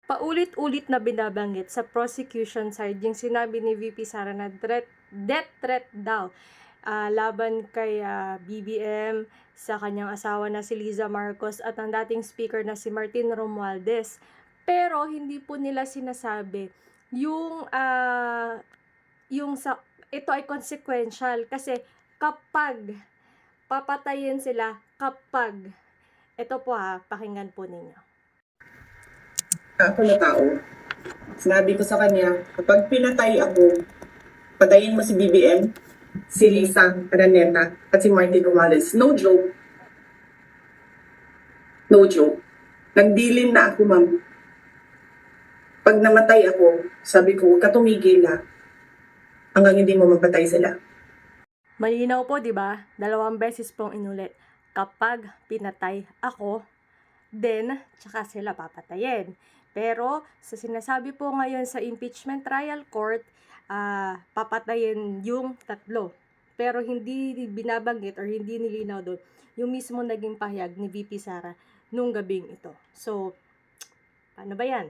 paulit-ulit na binabanggit sa prosecution side yung sinabi ni VP Sara na death threat daw laban kay BBM, sa kanyang asawa na si Liza Marcos at ang dating speaker na si Martin Romualdez. Pero hindi po nila sinasabi yung sa ito ay consequential kasi kapag papatayin sila, kapag ito po pakinggan po ninyo. Ako na tao, sinabi ko sa kanya, kapag pinatay ako, patayin mo si BBM, si Lisa Araneta, at si Martin Romualdez. No joke. No joke. Nagdilin na ako, ma'am. Pag namatay ako, sabi ko, huwag ka tumigil hanggang hindi mo mapatay sila. Malinaw po, di ba? 2 beses pong inulit. Kapag pinatay ako, then, tsaka sila papatayin. Pero, sa sinasabi po ngayon sa impeachment trial court, papatayin yung 3. Pero hindi binabanggit or hindi nilinaw doon yung mismo naging pahayag ni VP Sara nung gabing ito. So, paano ba yan?